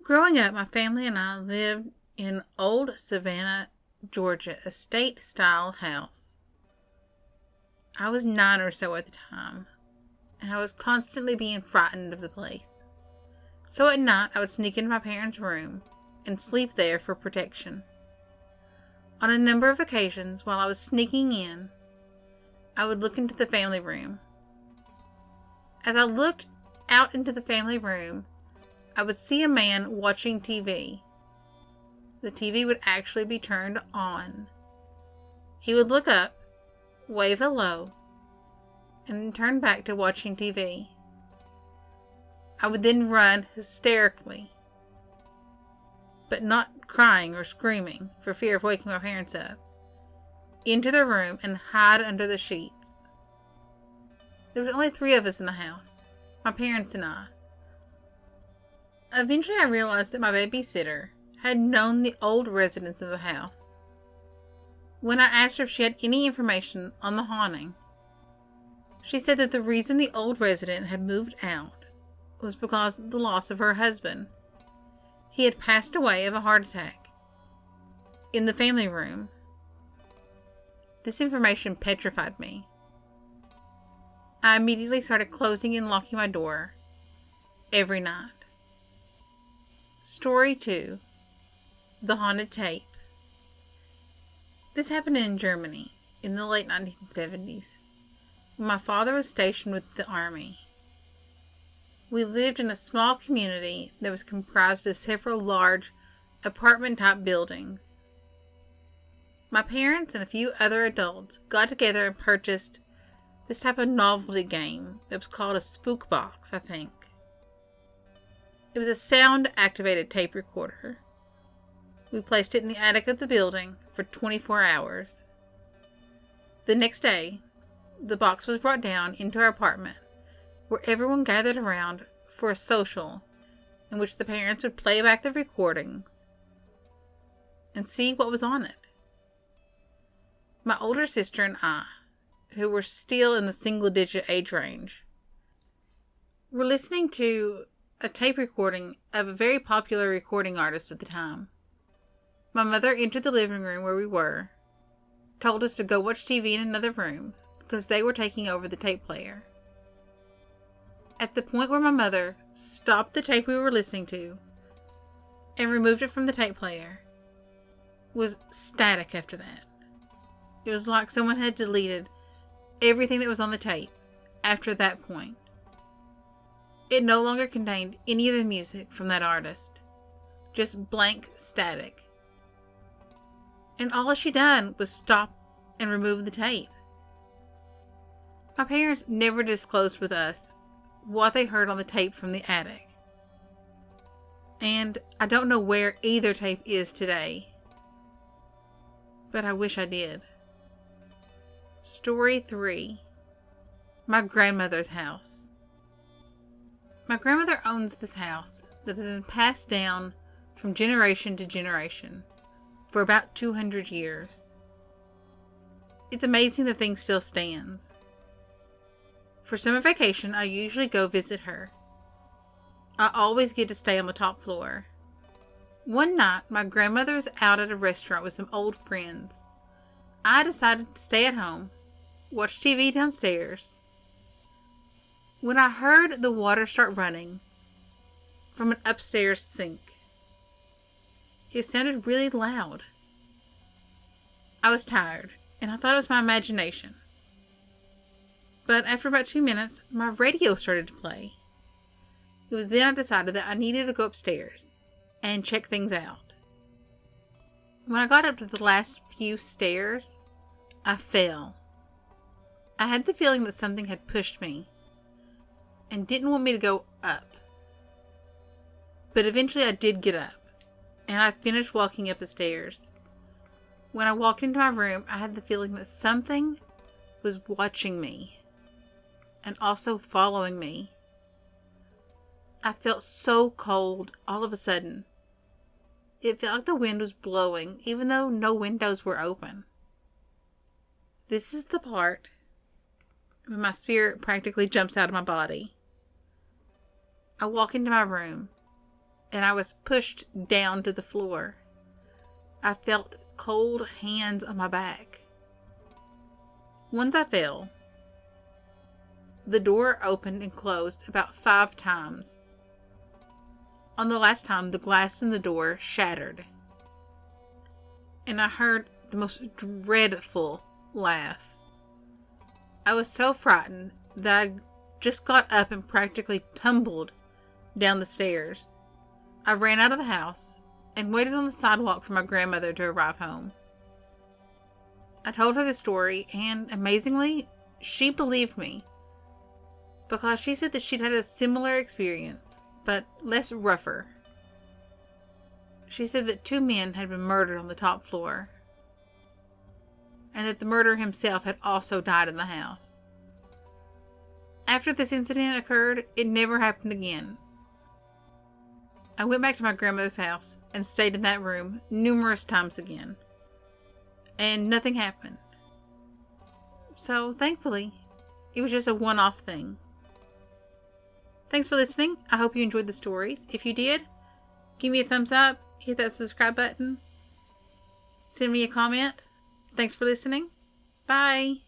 Growing up, my family and I lived in an old Savannah, Georgia estate-style house. I was 9 or so at the time, and I was constantly being frightened of the place. So at night, I would sneak into my parents' room and sleep there for protection. On a number of occasions, while I was sneaking in, I would look into the family room. As I looked out into the family room, I would see a man watching TV. The TV would actually be turned on. He would look up, wave hello, and then turn back to watching TV. I would then run hysterically, but not crying or screaming for fear of waking my parents up, into the room and hide under the sheets. There was only 3 of us in the house, my parents and I. Eventually I realized that my babysitter had known the old residents of the house. When I asked her if she had any information on the haunting, she said that the reason the old resident had moved out was because of the loss of her husband. He had passed away of a heart attack in the family room. This information petrified me. I immediately started closing and locking my door every night. Story 2. The Haunted Tape. This happened in Germany in the late 1970s, when my father was stationed with the army. We lived in a small community that was comprised of several large apartment-type buildings. My parents and a few other adults got together and purchased this type of novelty game that was called a spook box, I think. It was a sound-activated tape recorder. We placed it in the attic of the building for 24 hours. The next day, the box was brought down into our apartment, where everyone gathered around for a social in which the parents would play back the recordings and see what was on it. My older sister and I, who were still in the single-digit age range, were listening to a tape recording of a very popular recording artist at the time. My mother entered the living room where we were, told us to go watch TV in another room because they were taking over the tape player. At the point where my mother stopped the tape we were listening to and removed it from the tape player, was static after that. It was like someone had deleted everything that was on the tape after that point. It no longer contained any of the music from that artist, just blank static. And all she done was stop and remove the tape. My parents never disclosed with us what they heard on the tape from the attic. And I don't know where either tape is today, but I wish I did. Story 3. My grandmother's house. My grandmother owns this house that has been passed down from generation to generation for about 200 years. It's amazing the thing still stands. For summer vacation, I usually go visit her. I always get to stay on the top floor. One night, my grandmother was out at a restaurant with some old friends. I decided to stay at home, watch TV downstairs. When I heard the water start running from an upstairs sink, it sounded really loud. I was tired, and I thought it was my imagination. But after about 2 minutes, my radio started to play. It was then I decided that I needed to go upstairs and check things out. When I got up to the last few stairs, I fell. I had the feeling that something had pushed me and didn't want me to go up. But eventually I did get up, and I finished walking up the stairs. When I walked into my room, I had the feeling that something was watching me and also following me. I felt so cold all of a sudden. It felt like the wind was blowing, even though no windows were open. This is the part when my spirit practically jumps out of my body. I walk into my room, and I was pushed down to the floor. I felt cold hands on my back. Once I fell, the door opened and closed about 5 times. On the last time, the glass in the door shattered, and I heard the most dreadful laugh. I was so frightened that I just got up and practically tumbled down the stairs. I ran out of the house and waited on the sidewalk for my grandmother to arrive home. I told her the story, and amazingly, she believed me, because she said that she'd had a similar experience, but less rougher. She said that 2 men had been murdered on the top floor, and that the murderer himself had also died in the house. After this incident occurred, it never happened again. I went back to my grandmother's house and stayed in that room numerous times again, and nothing happened. So, thankfully, it was just a one-off thing. Thanks for listening. I hope you enjoyed the stories. If you did, give me a thumbs up, hit that subscribe button, send me a comment. Thanks for listening. Bye.